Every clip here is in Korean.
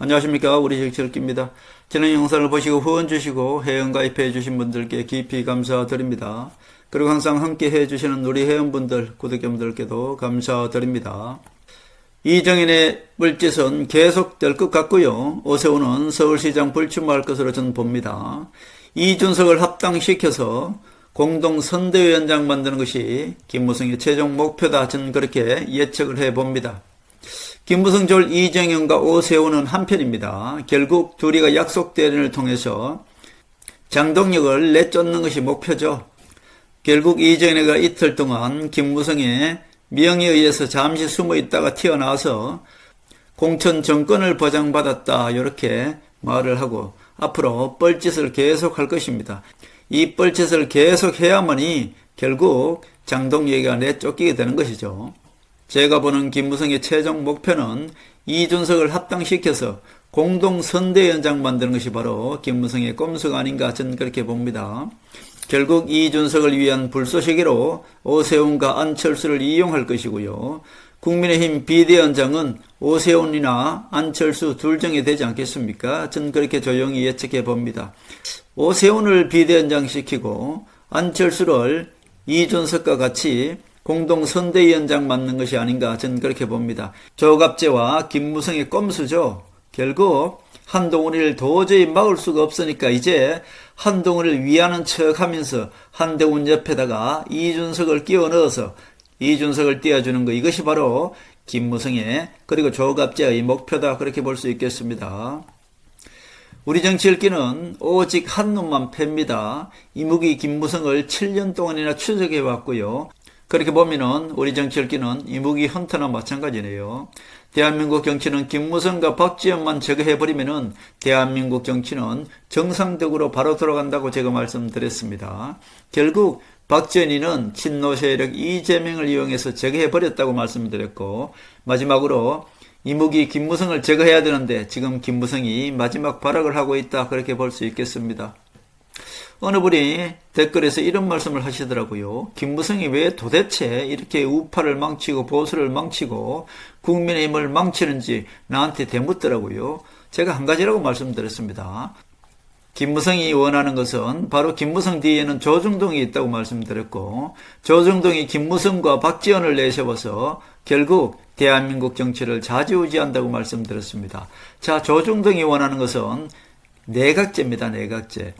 안녕하십니까. 우리 정치일기입니다. 지난 영상을 보시고 후원 주시고 회원 가입해 주신 분들께 깊이 감사드립니다. 그리고 항상 함께 해주시는 우리 회원분들, 구독자분들께도 감사드립니다. 이정현의 물짓은 계속될 것 같고요. 오세훈은 서울시장 불출마할 것으로 저는 봅니다. 이준석을 합당시켜서 공동선대위원장 만드는 것이 김무성의 최종 목표다. 저는 그렇게 예측을 해봅니다. 김무성 졸 이정현과 오세훈은 한편입니다. 결국 둘이가 약속 대련을 통해서 장동혁을 내쫓는 것이 목표죠. 결국 이정현이가 이틀 동안 김무성의 명의에 의해서 잠시 숨어 있다가 튀어나와서 공천 정권을 보장받았다 이렇게 말을 하고 앞으로 뻘짓을 계속할 것입니다. 이 뻘짓을 계속해야만이 결국 장동혁이가 내쫓기게 되는 것이죠. 제가 보는 김무성의 최종 목표는 이준석을 합당시켜서 공동선대위원장 만드는 것이 바로 김무성의 꼼수가 아닌가 저는 그렇게 봅니다. 결국 이준석을 위한 불쏘시개로 오세훈과 안철수를 이용할 것이고요. 국민의힘 비대위원장은 오세훈이나 안철수 둘 중에 되지 않겠습니까? 저는 그렇게 조용히 예측해 봅니다. 오세훈을 비대위원장 시키고 안철수를 이준석과 같이 공동선대위원장 맡는 것이 아닌가 저는 그렇게 봅니다. 조갑제와 김무성의 꼼수죠. 결국 한동훈을 도저히 막을 수가 없으니까 이제 한동훈을 위하는 척하면서 한동훈 옆에다가 이준석을 끼워 넣어서 이준석을 띄워주는 거, 이것이 바로 김무성의 그리고 조갑제의 목표다 그렇게 볼 수 있겠습니다. 우리 정치일기는 오직 한 놈만 팹니다. 이무기 김무성을 7년 동안이나 추적해 왔고요. 그렇게 보면은 우리 정치일기는 이무기 헌터나 마찬가지네요. 대한민국 정치는 김무성과 박지원만 제거해버리면은 대한민국 정치는 정상적으로 바로 돌아간다고 제가 말씀드렸습니다. 결국 박지원이는 친노 세력 이재명을 이용해서 제거해버렸다고 말씀드렸고, 마지막으로 이무기 김무성을 제거해야 되는데 지금 김무성이 마지막 발악을 하고 있다 그렇게 볼 수 있겠습니다. 어느 분이 댓글에서 이런 말씀을 하시더라고요. 김무성이 왜 도대체 이렇게 우파를 망치고 보수를 망치고 국민의힘을 망치는지 나한테 대묻더라고요. 제가 한 가지라고 말씀드렸습니다. 김무성이 원하는 것은 바로 김무성 뒤에는 조중동이 있다고 말씀드렸고, 조중동이 김무성과 박지원을 내세워서 결국 대한민국 정치를 좌지우지한다고 말씀드렸습니다. 자, 조중동이 원하는 것은 내각제입니다. 내각제.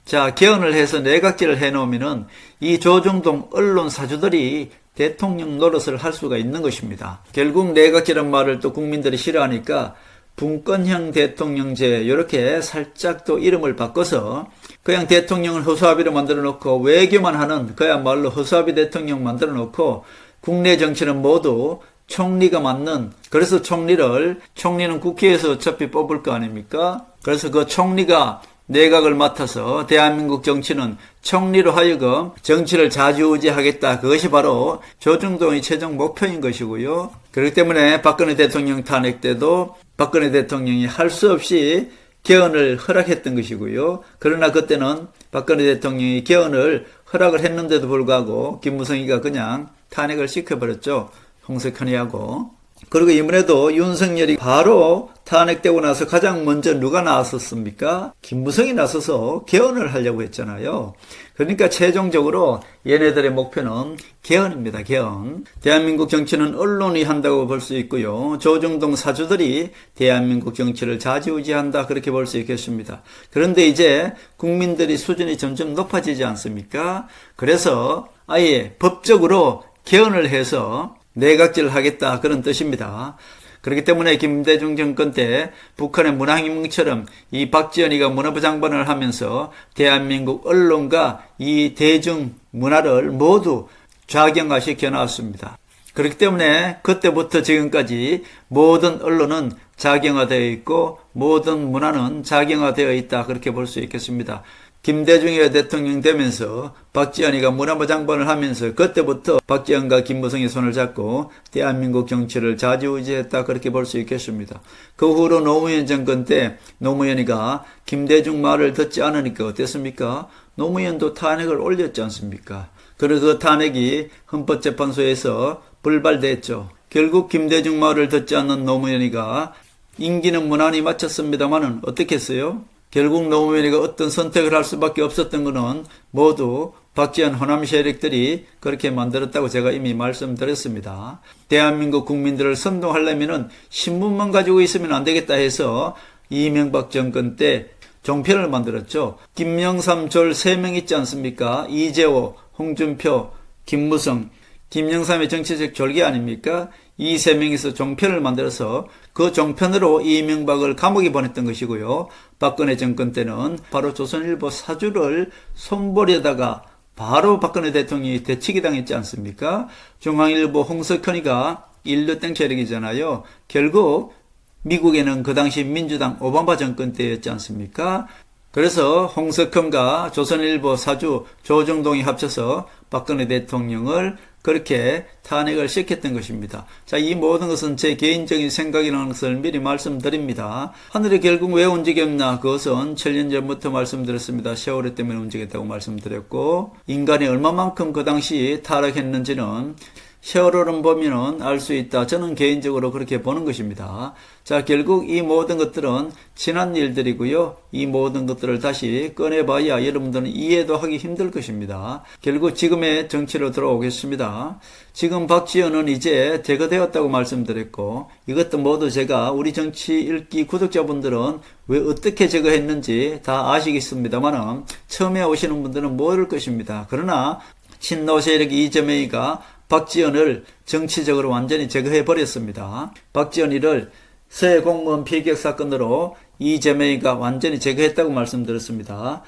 자, 개헌을 해서 내각제를 해놓으면은 이 조중동 언론 사주들이 대통령 노릇을 할 수가 있는 것입니다. 결국 내각제란 말을 또 국민들이 싫어하니까 분권형 대통령제 이렇게 살짝 또 이름을 바꿔서 그냥 대통령을 허수아비로 만들어 놓고 외교만 하는 그야말로 허수아비 대통령 만들어 놓고 국내 정치는 모두 총리가 맡는, 그래서 총리는 국회에서 어차피 뽑을 거 아닙니까? 그래서 그 총리가 내각을 맡아서 대한민국 정치는 총리로 하여금 정치를 좌지우지하겠다. 그것이 바로 조중동의 최종 목표인 것이고요. 그렇기 때문에 박근혜 대통령 탄핵 때도 박근혜 대통령이 할 수 없이 개헌을 허락했던 것이고요. 그러나 그때는 박근혜 대통령이 개헌을 허락을 했는데도 불구하고 김무성이가 그냥 탄핵을 시켜버렸죠. 홍석현이하고. 그리고 이번에도 윤석열이 바로 탄핵되고 나서 가장 먼저 누가 나섰습니까? 김무성이 나서서 개헌을 하려고 했잖아요. 그러니까 최종적으로 얘네들의 목표는 개헌입니다. 개헌. 대한민국 정치는 언론이 한다고 볼 수 있고요. 조중동 사주들이 대한민국 정치를 좌지우지한다 그렇게 볼 수 있겠습니다. 그런데 이제 국민들의 수준이 점점 높아지지 않습니까? 그래서 아예 법적으로 개헌을 해서 내각제를 하겠다 그런 뜻입니다. 그렇기 때문에 김대중 정권 때 북한의 문화혁명처럼 이 박지원이가 문화부 장관을 하면서 대한민국 언론과 이 대중 문화를 모두 좌경화시켜 놨습니다. 그렇기 때문에 그때부터 지금까지 모든 언론은 좌경화되어 있고 모든 문화는 좌경화되어 있다 그렇게 볼 수 있겠습니다. 김대중이가 대통령 되면서 박지원이가 문화부 장관을 하면서 그때부터 박지원과 김무성이 손을 잡고 대한민국 정치를 좌지우지했다 그렇게 볼 수 있겠습니다. 그 후로 노무현 정권 때 노무현이가 김대중 말을 듣지 않으니까 어땠습니까? 노무현도 탄핵을 올렸지 않습니까? 그리고 그 탄핵이 헌법재판소에서 불발됐죠. 결국 김대중 말을 듣지 않는 노무현이가 임기는 무난히 마쳤습니다만은 어떻게 했어요? 결국 노무현이가 어떤 선택을 할 수밖에 없었던 것은 모두 박지원 호남 세력들이 그렇게 만들었다고 제가 이미 말씀드렸습니다. 대한민국 국민들을 선동하려면은 신문만 가지고 있으면 안 되겠다 해서 이명박 정권 때 종편을 만들었죠. 김영삼 졸 3명 있지 않습니까? 이재호, 홍준표, 김무성, 김영삼의 정치적 졸개 아닙니까? 이 3명이서 종편을 만들어서 그 종편으로 이명박을 감옥에 보냈던 것이고요. 박근혜 정권 때는 바로 조선일보 사주를 손버려다가 바로 박근혜 대통령이 대치기 당했지 않습니까? 중앙일보 홍석현이가 인류땡 세력이잖아요. 결국 미국에는 그 당시 민주당 오바마 정권 때였지 않습니까? 그래서 홍석현과 조선일보 사주 조정동이 합쳐서 박근혜 대통령을 그렇게 탄핵을 시켰던 것입니다. 자, 이 모든 것은 제 개인적인 생각이라는 것을 미리 말씀드립니다. 하늘이 결국 왜 움직였나? 그것은 7년 전부터 말씀드렸습니다. 세월호 때문에 움직였다고 말씀드렸고, 인간이 얼마만큼 그 당시 타락했는지는 세월호를 보면은 알 수 있다. 저는 개인적으로 그렇게 보는 것입니다. 자, 결국 이 모든 것들은 지난 일들이고요. 이 모든 것들을 다시 꺼내봐야 여러분들은 이해도 하기 힘들 것입니다. 결국 지금의 정치로 들어오겠습니다. 지금 박지원은 이제 제거되었다고 말씀드렸고, 이것도 모두 제가 우리 정치 읽기 구독자분들은 왜 어떻게 제거했는지 다 아시겠습니다만은 처음에 오시는 분들은 모를 것입니다. 그러나 친노 세력 이재명이가 박지원을 정치적으로 완전히 제거해버렸습니다. 박지원이를 새 공무원 피격 사건으로 이재명이가 완전히 제거했다고 말씀드렸습니다.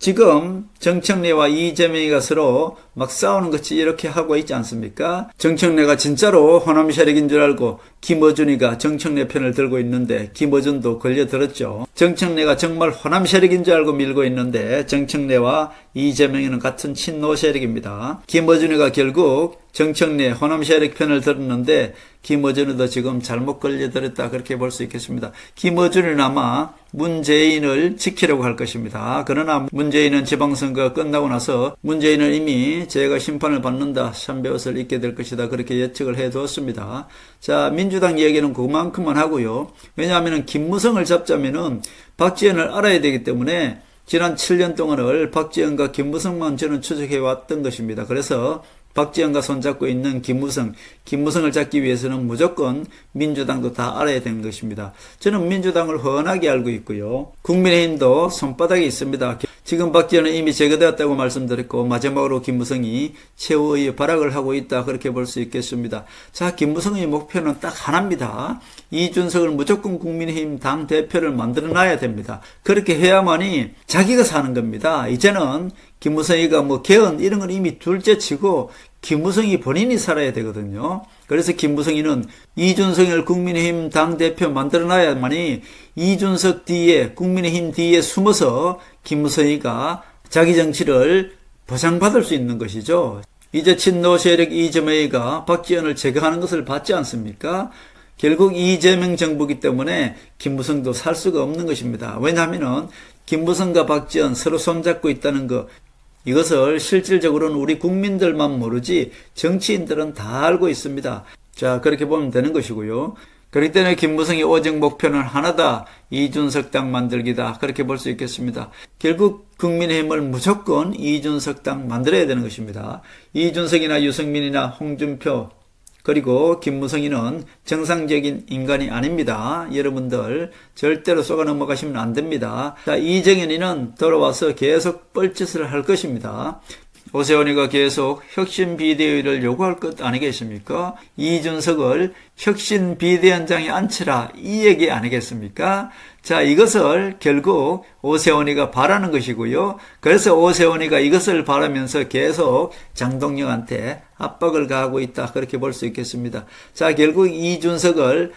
지금 정청래와 이재명이가 서로 막 싸우는 것이 이렇게 하고 있지 않습니까? 정청래가 진짜로 호남 세력인 줄 알고 김어준이가 정청래 편을 들고 있는데 김어준도 걸려들었죠. 정청래가 정말 호남 세력인 줄 알고 밀고 있는데 정청래와 이재명이는 같은 친노 세력입니다. 김어준이가 결국 정청래 호남 세력 편을 들었는데 김어준이도 지금 잘못 걸려들었다 그렇게 볼 수 있겠습니다. 김어준이는 아마 문재인을 지키려고 할 것입니다. 그러나 문재인은 지방선거가 끝나고 나서 문재인은 이미 제가 심판을 받는다, 참배옷을 입게 될 것이다 그렇게 예측을 해두었습니다. 자, 민주당 얘기는 그만큼만 하고요. 왜냐하면 김무성을 잡자면은 박지원을 알아야 되기 때문에 지난 7년 동안을 박지원과 김무성만 저는 추적해 왔던 것입니다. 그래서 박지원과 손잡고 있는 김무성을 잡기 위해서는 무조건 민주당도 다 알아야 되는 것입니다. 저는 민주당을 훤하게 알고 있고요. 국민의힘도 손바닥에 있습니다. 지금 박지원은 이미 제거되었다고 말씀드렸고 마지막으로 김무성이 최후의 발악을 하고 있다 그렇게 볼 수 있겠습니다. 자, 김무성의 목표는 딱 하나입니다. 이준석을 무조건 국민의힘 당대표를 만들어놔야 됩니다. 그렇게 해야만이 자기가 사는 겁니다. 이제는 김무성이가 뭐 개헌 이런 건 이미 둘째치고 김무성이 본인이 살아야 되거든요. 그래서 김무성이는 이준석을 국민의힘 당대표 만들어놔야만이 이준석 뒤에 국민의힘 뒤에 숨어서 김무성이가 자기 정치를 보장받을 수 있는 것이죠. 이제 친노 세력 이재명이가 박지원을 제거하는 것을 봤지 않습니까? 결국 이재명 정부이기 때문에 김무성도 살 수가 없는 것입니다. 왜냐하면 김무성과 박지원 서로 손잡고 있다는 것, 이것을 실질적으로는 우리 국민들만 모르지 정치인들은 다 알고 있습니다. 자, 그렇게 보면 되는 것이고요. 그렇기 때문에 김무성의 오직 목표는 하나다. 이준석 당 만들기다. 그렇게 볼 수 있겠습니다. 결국 국민의힘을 무조건 이준석 당 만들어야 되는 것입니다. 이준석이나 유승민이나 홍준표 그리고 김무성이는 정상적인 인간이 아닙니다. 여러분들 절대로 속아 넘어가시면 안 됩니다. 자, 이정현이는 돌아와서 계속 뻘짓을 할 것입니다. 오세훈이가 계속 혁신 비대위를 요구할 것 아니겠습니까? 이준석을 혁신 비대위원장에 앉히라 이 얘기 아니겠습니까? 자, 이것을 결국 오세훈이가 바라는 것이고요. 그래서 오세훈이가 이것을 바라면서 계속 장동영한테 압박을 가하고 있다 그렇게 볼 수 있겠습니다. 자, 결국 이준석을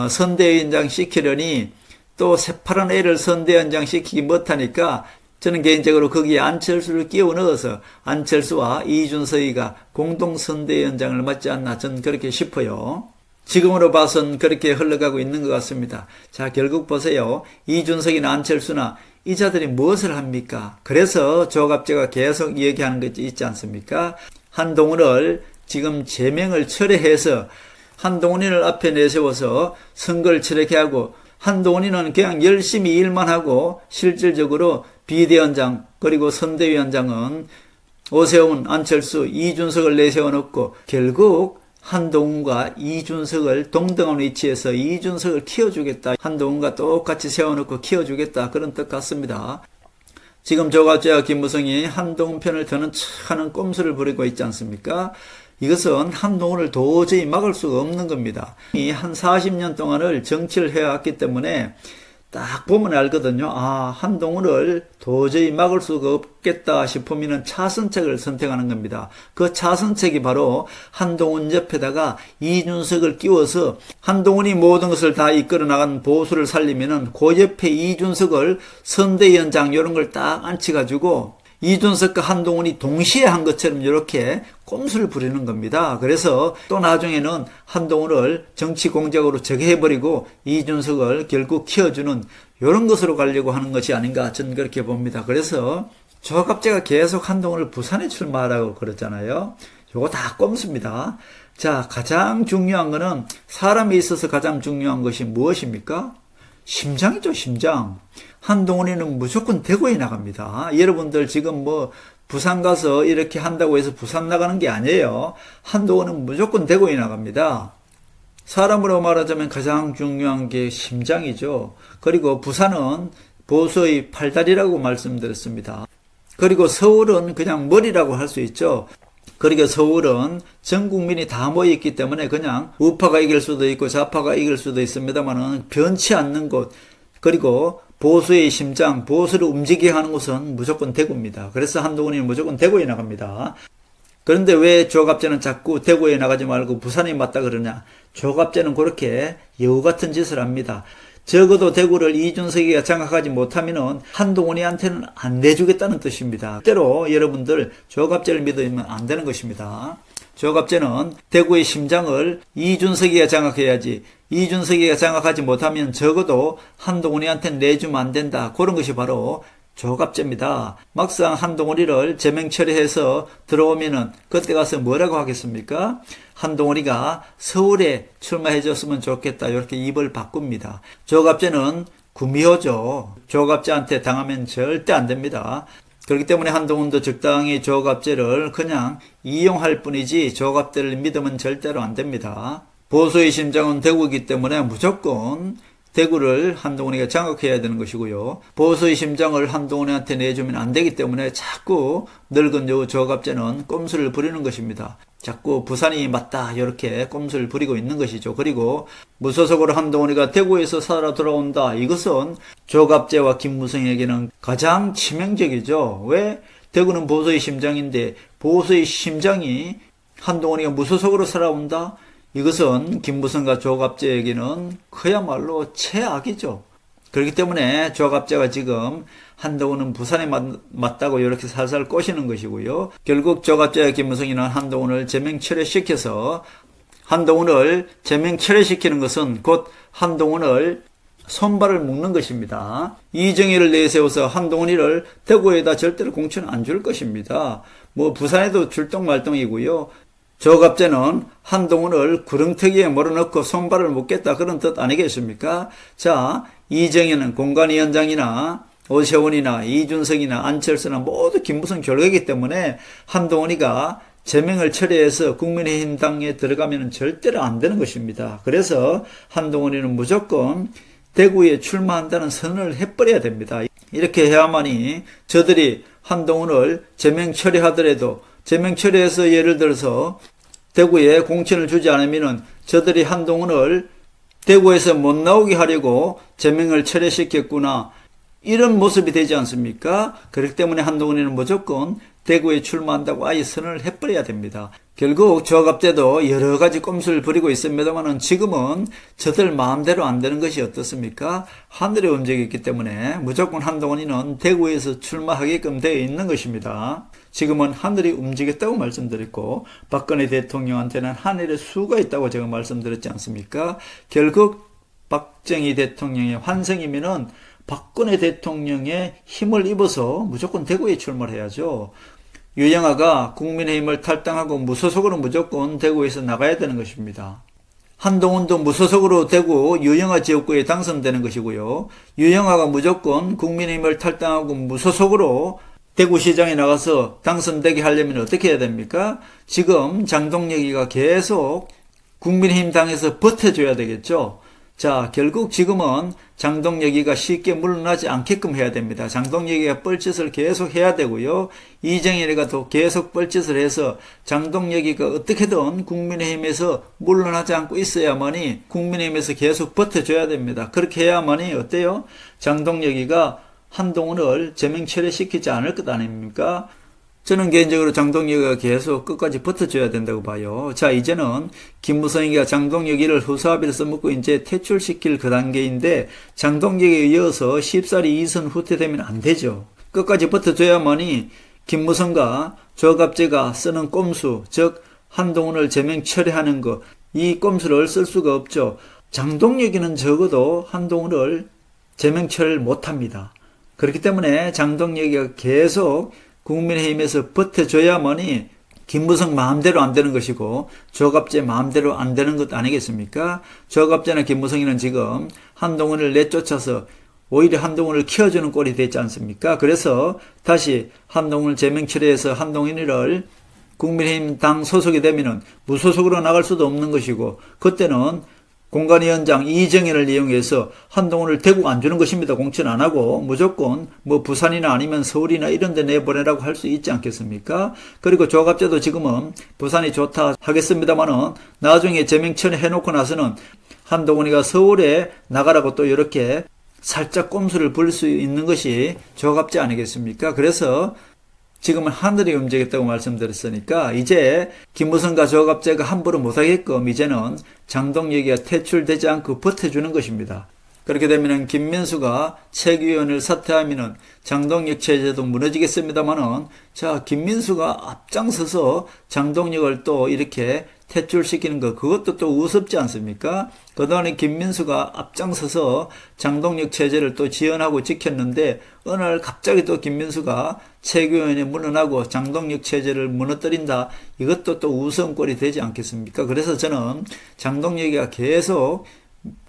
선대위원장 시키려니 또 새파란 애를 선대위원장 시키기 못하니까 저는 개인적으로 거기에 안철수를 끼워 넣어서 안철수와 이준석이가 공동선대위원장을 맡지 않나 저는 그렇게 싶어요. 지금으로 봐선 그렇게 흘러가고 있는 것 같습니다. 자, 결국 보세요. 이준석이나 안철수나 이 자들이 무엇을 합니까? 그래서 조갑제가 계속 얘기하는 것 있지 않습니까? 한동훈을 지금 제명을 철회해서 한동훈을 앞에 내세워서 선거를 치르게 하고 한동훈이는 그냥 열심히 일만 하고 실질적으로 비대위원장 그리고 선대위원장은 오세훈, 안철수, 이준석을 내세워놓고 결국 한동훈과 이준석을 동등한 위치에서 이준석을 키워주겠다. 한동훈과 똑같이 세워놓고 키워주겠다. 그런 뜻 같습니다. 지금 조갑재와 김무성이 한동훈 편을 드는 척하는 꼼수를 부리고 있지 않습니까? 이것은 한동훈을 도저히 막을 수가 없는 겁니다. 한 40년 동안을 정치를 해왔기 때문에 딱 보면 알거든요. 아, 한동훈을 도저히 막을 수가 없겠다 싶으면 차선책을 선택하는 겁니다. 그 차선책이 바로 한동훈 옆에다가 이준석을 끼워서 한동훈이 모든 것을 다 이끌어 나가는 보수를 살리면은 그 옆에 이준석을 선대위원장 이런 걸 딱 앉혀가지고 이준석과 한동훈이 동시에 한 것처럼 이렇게 꼼수를 부리는 겁니다. 그래서 또 나중에는 한동훈을 정치 공작으로 제거해버리고 이준석을 결국 키워주는 이런 것으로 가려고 하는 것이 아닌가 저는 그렇게 봅니다. 그래서 조갑재가 계속 한동훈을 부산에 출마하라고 그러잖아요. 요거 다 꼼수입니다. 자, 가장 중요한 거는 사람에 있어서 가장 중요한 것이 무엇입니까? 심장이죠, 심장. 한동훈이는 무조건 대구에 나갑니다. 여러분들 지금 뭐 부산 가서 이렇게 한다고 해서 부산 나가는 게 아니에요. 한동훈은 무조건 대구에 나갑니다. 사람으로 말하자면 가장 중요한 게 심장이죠. 그리고 부산은 보수의 팔다리라고 말씀드렸습니다. 그리고 서울은 그냥 머리라고 할 수 있죠. 그러니까 서울은 전 국민이 다 모여있기 때문에 그냥 우파가 이길 수도 있고 좌파가 이길 수도 있습니다만은 변치 않는 곳, 그리고 보수의 심장, 보수를 움직이게 하는 곳은 무조건 대구입니다. 그래서 한동훈이 무조건 대구에 나갑니다. 그런데 왜 조갑재는 자꾸 대구에 나가지 말고 부산에 맞다 그러냐? 조갑재는 그렇게 여우 같은 짓을 합니다. 적어도 대구를 이준석이가 장악하지 못하면은 한동훈이한테는 안 내주겠다는 뜻입니다. 때로 여러분들 조갑재를 믿으면 안 되는 것입니다. 조갑재는 대구의 심장을 이준석이가 장악해야지, 이준석이가 장악하지 못하면 적어도 한동훈이한테는 내주면 안 된다. 그런 것이 바로 조갑재입니다. 막상 한동훈이를 제명 처리해서 들어오면은 그때 가서 뭐라고 하겠습니까? 한동훈이가 서울에 출마해줬으면 좋겠다. 이렇게 입을 바꿉니다. 조갑재는 구미호죠. 조갑재한테 당하면 절대 안 됩니다. 그렇기 때문에 한동훈도 적당히 조갑재를 그냥 이용할 뿐이지 조갑재를 믿으면 절대로 안 됩니다. 보수의 심장은 대구이기 때문에 무조건 대구를 한동훈이가 장악해야 되는 것이고요. 보수의 심장을 한동훈한테 내주면 안 되기 때문에 자꾸 늙은 여우 조갑재는 꼼수를 부리는 것입니다. 자꾸 부산이 맞다 이렇게 꼼수를 부리고 있는 것이죠. 그리고 무소속으로 한동훈이가 대구에서 살아 돌아온다. 이것은 조갑재와 김무성에게는 가장 치명적이죠. 왜? 대구는 보수의 심장인데 보수의 심장이 한동훈이가 무소속으로 살아온다? 이것은 김무성과 조갑재에게는 그야말로 최악이죠. 그렇기 때문에 조갑재가 지금 한동훈은 부산에 맞다고 이렇게 살살 꼬시는 것이고요. 결국 조갑재와 김무성이는 한동훈을 제명 철회시켜서 한동훈을 제명 철회시키는 것은 곧 한동훈을 손발을 묶는 것입니다. 이정희를 내세워서 한동훈이를 대구에다 절대로 공천 안 줄 것입니다. 뭐 부산에도 출동말동이고요. 조갑재는 한동훈을 구렁텅이에 몰아넣고 손발을 묶겠다 그런 뜻 아니겠습니까? 자, 이정희는 공관위원장이나 오세훈이나 이준석이나 안철수나 모두 김무성 졸개이기 때문에 한동훈이가 제명을 처리해서 국민의힘당에 들어가면 절대로 안 되는 것입니다. 그래서 한동훈이는 무조건 대구에 출마한다는 선언을 해버려야 됩니다. 이렇게 해야만이 저들이 한동훈을 제명 처리하더라도 제명 처리해서 예를 들어서 대구에 공천을 주지 않으면은 저들이 한동훈을 대구에서 못 나오게 하려고 제명을 철회시켰구나. 이런 모습이 되지 않습니까? 그렇기 때문에 한동훈이는 무조건 대구에 출마한다고 아예 선언을 해버려야 됩니다. 결국 조갑재도 여러 가지 꼼수를 부리고 있습니다만은 지금은 저들 마음대로 안 되는 것이 어떻습니까? 하늘에 움직였기 때문에 무조건 한동훈이는 대구에서 출마하게끔 되어 있는 것입니다. 지금은 하늘이 움직였다고 말씀드렸고 박근혜 대통령한테는 하늘에 수가 있다고 제가 말씀드렸지 않습니까? 결국 박정희 대통령의 환생이면은 박근혜 대통령의 힘을 입어서 무조건 대구에 출마를 해야죠. 유영아가 국민의힘을 탈당하고 무소속으로 무조건 대구에서 나가야 되는 것입니다. 한동훈도 무소속으로 되고 유영하 지역구에 당선되는 것이고요. 유영하가 무조건 국민의힘을 탈당하고 무소속으로 대구시장에 나가서 당선되게 하려면 어떻게 해야 됩니까? 지금 장동혁이가 계속 국민의힘 당에서 버텨줘야 되겠죠. 자, 결국 지금은 장동혁이가 쉽게 물러나지 않게끔 해야 됩니다. 장동혁이가 뻘짓을 계속 해야 되고요. 이정현이가 또 계속 뻘짓을 해서 장동혁이가 어떻게든 국민의힘에서 물러나지 않고 있어야만이 국민의힘에서 계속 버텨줘야 됩니다. 그렇게 해야만이 어때요? 장동혁이가 한동훈을 제명 철회시키지 않을 것 아닙니까? 저는 개인적으로 장동혁이가 계속 끝까지 버텨줘야 된다고 봐요. 자, 이제는 김무성이가 장동혁이를 후사합의를 써먹고 이제 퇴출시킬 그 단계인데 장동혁에 이어서 쉽사리 2선 후퇴되면 안 되죠. 끝까지 버텨줘야만이 김무성과 조갑재가 쓰는 꼼수, 즉 한동훈을 제명 철회하는 거, 이 꼼수를 쓸 수가 없죠. 장동혁이는 적어도 한동훈을 제명 철회를 못합니다. 그렇기 때문에 장동혁이가 계속 국민의힘에서 버텨줘야만이 김무성 마음대로 안 되는 것이고 조갑재 마음대로 안 되는 것 아니겠습니까? 조갑재나 김무성이는 지금 한동훈을 내쫓아서 오히려 한동훈을 키워주는 꼴이 됐지 않습니까? 그래서 다시 한동훈을 제명 처리해서 한동훈을 국민의힘 당 소속이 되면은 무소속으로 나갈 수도 없는 것이고 그때는 공관위원장 이정현을 이용해서 한동훈을 대구 안 주는 것입니다. 공천 안 하고 무조건 뭐 부산이나 아니면 서울이나 이런 데 내보내라고 할 수 있지 않겠습니까? 그리고 조갑재도 지금은 부산이 좋다 하겠습니다만은 나중에 제명철회 해놓고 나서는 한동훈이가 서울에 나가라고 또 이렇게 살짝 꼼수를 부릴 수 있는 것이 조갑재 아니겠습니까? 그래서 지금은 하늘이 움직였다고 말씀드렸으니까 이제 김무성과 조갑재가 함부로 못하게끔 이제는 장동혁이가 퇴출되지 않고 버텨주는 것입니다. 그렇게 되면 김민수가 최규현을 사퇴하면 장동혁 체제도 무너지겠습니다만은 자, 김민수가 앞장서서 장동혁을 또 이렇게 퇴출시키는 것, 그것도 또 우습지 않습니까? 그동안에 김민수가 앞장서서 장동혁 체제를 또 지원하고 지켰는데 어느 날 갑자기 또 김민수가 최규현이 물러나고 장동혁 체제를 무너뜨린다. 이것도 또 우스운 꼴이 되지 않겠습니까? 그래서 저는 장동혁이가 계속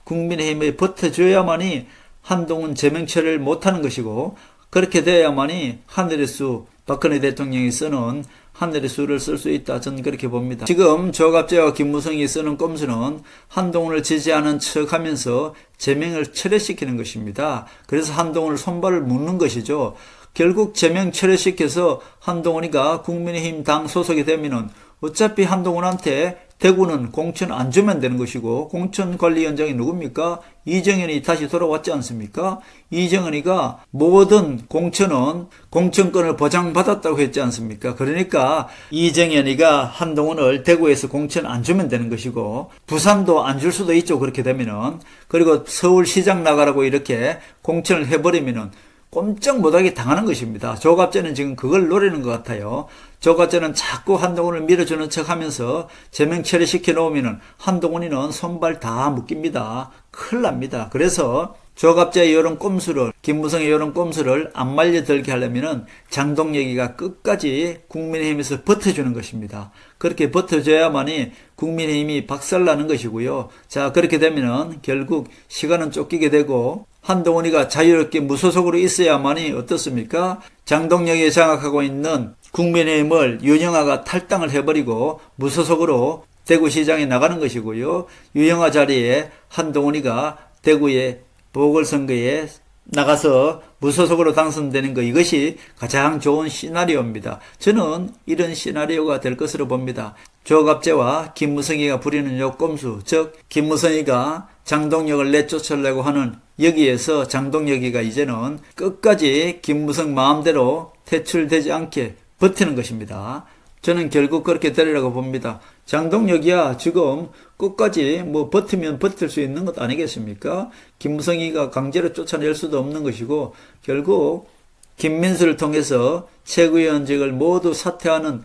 국민의힘에 버텨줘야만이 한동훈 제명처리를 못하는 것이고 그렇게 돼야만이 하늘의 수, 박근혜 대통령이 쓰는 하늘의 수를 쓸 수 있다. 저는 그렇게 봅니다. 지금 조갑재와 김무성이 쓰는 꼼수는 한동훈을 지지하는 척하면서 제명을 철회시키는 것입니다. 그래서 한동훈을 손발을 묶는 것이죠. 결국 제명 철회시켜서 한동훈이가 국민의힘 당 소속이 되면은 어차피 한동훈한테 대구는 공천 안 주면 되는 것이고 공천관리위원장이 누굽니까? 이정현이 다시 돌아왔지 않습니까? 이정현이가 모든 공천은 공천권을 보장받았다고 했지 않습니까? 그러니까 이정현이가 한동훈을 대구에서 공천 안 주면 되는 것이고 부산도 안 줄 수도 있죠. 그렇게 되면은. 그리고 서울시장 나가라고 이렇게 공천을 해버리면은 꼼짝 못하게 당하는 것입니다. 조갑재는 지금 그걸 노리는 것 같아요. 조갑재는 자꾸 한동훈을 밀어주는 척 하면서 제명 처리시켜 놓으면 한동훈이는 손발 다 묶입니다. 큰일 납니다. 그래서 조갑재의 이런 꼼수를, 김무성의 이런 꼼수를 안 말려들게 하려면 장동혁이가 끝까지 국민의힘에서 버텨주는 것입니다. 그렇게 버텨줘야만이 국민의힘이 박살나는 것이고요. 자, 그렇게 되면은 결국 시간은 쫓기게 되고 한동훈이가 자유롭게 무소속으로 있어야만이 어떻습니까? 장동혁이 장악하고 있는 국민의힘을 유영하가 탈당을 해버리고 무소속으로 대구시장에 나가는 것이고요. 유영하 자리에 한동훈이가 대구의 보궐선거에 나가서 무소속으로 당선되는 것, 이것이 가장 좋은 시나리오입니다. 저는 이런 시나리오가 될 것으로 봅니다. 조갑재와 김무성이가 부리는 요 꼼수, 즉 김무성이가 장동혁을 내쫓으려고 하는 여기에서 장동혁이가 이제는 끝까지 김무성 마음대로 퇴출되지 않게 버티는 것입니다. 저는 결국 그렇게 되리라고 봅니다. 장동혁이야 지금 끝까지 뭐 버티면 버틸 수 있는 것 아니겠습니까? 김무성이가 강제로 쫓아낼 수도 없는 것이고 결국 김민수를 통해서 최고위원직을 모두 사퇴하는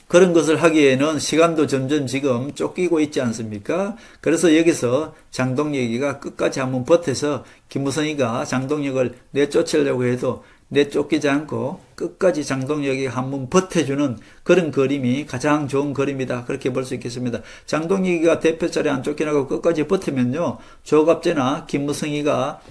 그런 것을 하기에는 시간도 점점 지금 쫓기고 있지 않습니까? 그래서 여기서 장동혁이가 끝까지 한번 버텨서 김무성이가 장동혁을 내쫓으려고 해도 내쫓기지 않고 끝까지 장동혁이 한번 버텨주는 그런 그림이 가장 좋은 그림이다. 그렇게 볼 수 있겠습니다. 장동혁이가 대표 자리에 안 쫓겨나고 끝까지 버티면요, 조갑재나 김무성이가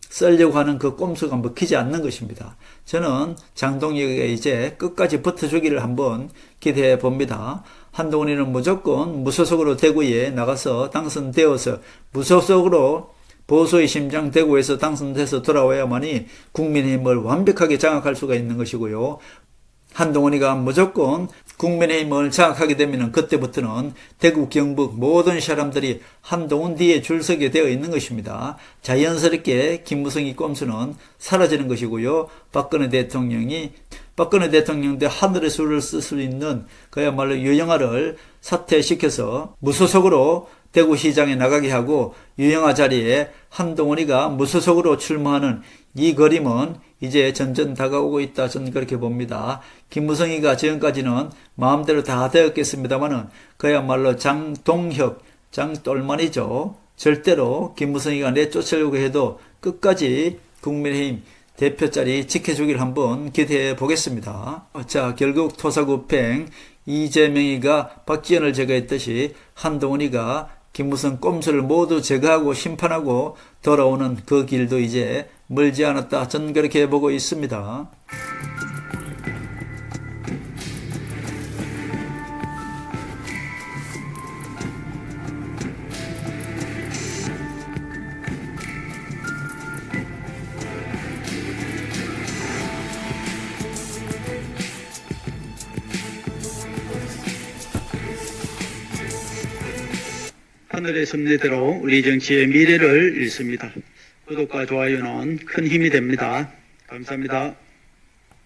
쓰려고 하는 그 꼼수가 먹히지 않는 것입니다. 저는 장동혁이가 이제 끝까지 버텨주기를 한번 기대해 봅니다. 한동훈이는 무조건 무소속으로 대구에 나가서 당선되어서 무소속으로 보수의 심장 대구에서 당선돼서 돌아와야만이 국민의힘을 완벽하게 장악할 수가 있는 것이고요. 한동훈이가 무조건 국민의힘을 장악하게 되면 그때부터는 대구 경북 모든 사람들이 한동훈 뒤에 줄 서게 되어 있는 것입니다. 자연스럽게 김무성이 꼼수는 사라지는 것이고요. 박근혜 대통령 대 하늘의 수를 쓸 수 있는 그야말로 유영아를 사퇴시켜서 무소속으로 대구시장에 나가게 하고 유영아 자리에 한동훈이가 무소속으로 출마하는 이 그림은 이제 점점 다가오고 있다. 저는 그렇게 봅니다. 김무성이가 지금까지는 마음대로 다 되었겠습니다만은 그야말로 장동혁, 장똘만이죠. 절대로 김무성이가 내쫓으려고 해도 끝까지 국민의힘 대표 자리 지켜주길 한번 기대해 보겠습니다. 자, 결국 토사구팽 이재명이가 박지원을 제거했듯이 한동훈이가 김무성 꼼수를 모두 제거하고 심판하고 돌아오는 그 길도 이제 멀지 않았다. 저는 그렇게 보고 있습니다. 하늘의 섭리대로 우리 정치의 미래를 읽습니다. 구독과 좋아요는 큰 힘이 됩니다. 감사합니다.